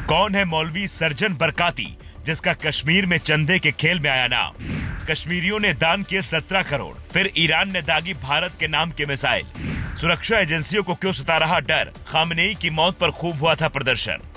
कौन है मौलवी सर्जन बरकाती, जिसका कश्मीर में चंदे के खेल में आया नाम? कश्मीरियों ने दान किए 17 करोड़, फिर ईरान ने दागी भारत के नाम के मिसाइल। सुरक्षा एजेंसियों को क्यों सता रहा डर? खामनेई की मौत पर खूब हुआ था प्रदर्शन।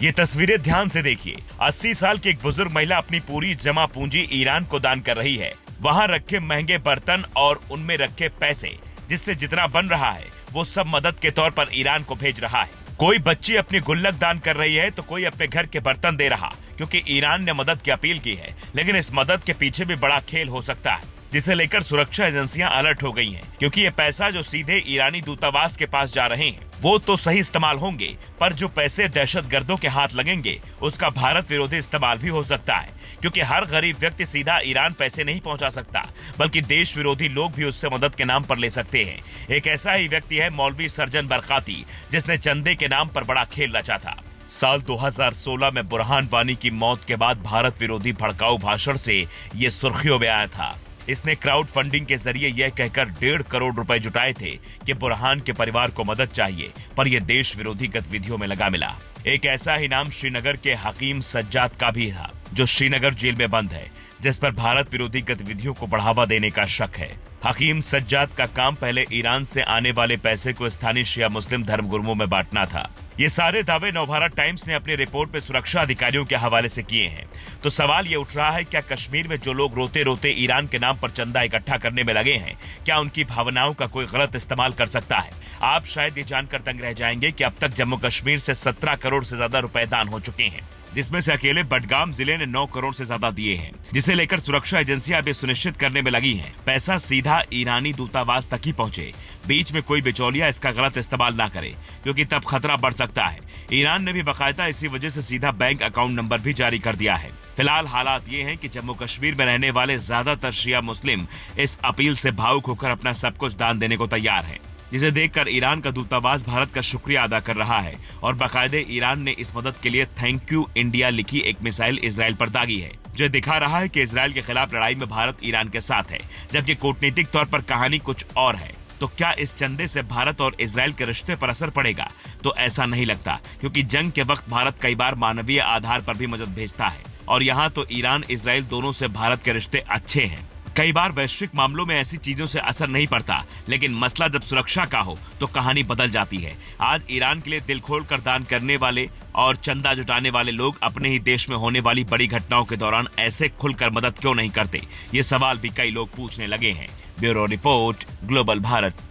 ये तस्वीरें ध्यान से देखिए। 80 साल की एक बुजुर्ग महिला अपनी पूरी जमा पूंजी ईरान को दान कर रही है। वहाँ रखे महंगे बर्तन और उनमें रखे पैसे, जिससे जितना बन रहा है वो सब मदद के तौर पर ईरान को भेज रहा है। कोई बच्ची अपनी गुल्लक दान कर रही है तो कोई अपने घर के बर्तन दे रहा, क्योंकि ईरान ने मदद की अपील की है। लेकिन इस मदद के पीछे भी बड़ा खेल हो सकता है, जिसे लेकर सुरक्षा एजेंसियां अलर्ट हो गई हैं, क्योंकि ये पैसा जो सीधे ईरानी दूतावास के पास जा रहे हैं वो तो सही इस्तेमाल होंगे, पर जो पैसे दहशतगर्दों के हाथ लगेंगे उसका भारत विरोधी इस्तेमाल भी हो सकता है, क्योंकि हर गरीब व्यक्ति सीधा ईरान पैसे नहीं पहुंचा सकता, बल्कि देश विरोधी लोग भी उससे मदद के नाम पर ले सकते हैं। एक ऐसा ही व्यक्ति है मौलवी सर्जन बरकाती, जिसने चंदे के नाम पर बड़ा खेल रचा था। साल 2016 में बुरहान वानी की मौत के बाद भारत विरोधी भड़काऊ भाषण से ये सुर्खियों में आया था। इसने क्राउड फंडिंग के जरिए यह कहकर 1.5 करोड़ रुपए जुटाए थे कि बुरहान के परिवार को मदद चाहिए, पर यह देश विरोधी गतिविधियों में लगा मिला। एक ऐसा ही नाम श्रीनगर के हकीम सज्जाद का भी था, जो श्रीनगर जेल में बंद है, जिस पर भारत विरोधी गतिविधियों को बढ़ावा देने का शक है। हकीम सज्जाद का काम पहले ईरान से आने वाले पैसे को स्थानीय शिया मुस्लिम धर्मगुरुओं में बांटना था। ये सारे दावे नवभारत टाइम्स ने अपनी रिपोर्ट में सुरक्षा अधिकारियों के हवाले से किए हैं। तो सवाल ये उठ रहा है, क्या कश्मीर में जो लोग रोते रोते ईरान के नाम पर चंदा इकट्ठा करने में लगे हैं, क्या उनकी भावनाओं का कोई गलत इस्तेमाल कर सकता है? आप शायद ये जानकर दंग रह जाएंगे कि अब तक जम्मू कश्मीर से 17 करोड़ से ज्यादा रुपए दान हो चुके हैं, जिसमें से अकेले बडगाम जिले ने 9 करोड़ से ज्यादा दिए हैं, जिसे लेकर सुरक्षा एजेंसियां अब ये सुनिश्चित करने में लगी हैं पैसा सीधा ईरानी दूतावास तक ही पहुंचे, बीच में कोई बिचौलिया इसका गलत इस्तेमाल ना करे, क्योंकि तब खतरा बढ़ सकता है। ईरान ने भी बाकायदा इसी वजह से सीधा बैंक अकाउंट नंबर भी जारी कर दिया है। फिलहाल हालात ये हैं कि जम्मू कश्मीर में रहने वाले ज्यादातर शिया मुस्लिम इस अपील से भावुक होकर अपना सब कुछ दान देने को तैयार है, जिसे देखकर ईरान का दूतावास भारत का शुक्रिया अदा कर रहा है और बाकायदे ईरान ने इस मदद के लिए थैंक यू इंडिया लिखी एक मिसाइल इजराइल पर दागी है, जो दिखा रहा है कि इजराइल के खिलाफ लड़ाई में भारत ईरान के साथ है, जबकि कूटनीतिक तौर पर कहानी कुछ और है। तो क्या इस चंदे से भारत और इजराइल के रिश्ते पर असर पड़ेगा? तो ऐसा नहीं लगता, क्योंकि जंग के वक्त भारत कई बार मानवीय आधार पर भी मदद भेजता है, और यहाँ तो ईरान इजराइल दोनों से भारत के रिश्ते अच्छे हैं। कई बार वैश्विक मामलों में ऐसी चीजों से असर नहीं पड़ता, लेकिन मसला जब सुरक्षा का हो तो कहानी बदल जाती है। आज ईरान के लिए दिल खोल कर दान करने वाले और चंदा जुटाने वाले लोग अपने ही देश में होने वाली बड़ी घटनाओं के दौरान ऐसे खुलकर मदद क्यों नहीं करते? ये सवाल भी कई लोग पूछने लगे हैं। Bureau report, global Bharat.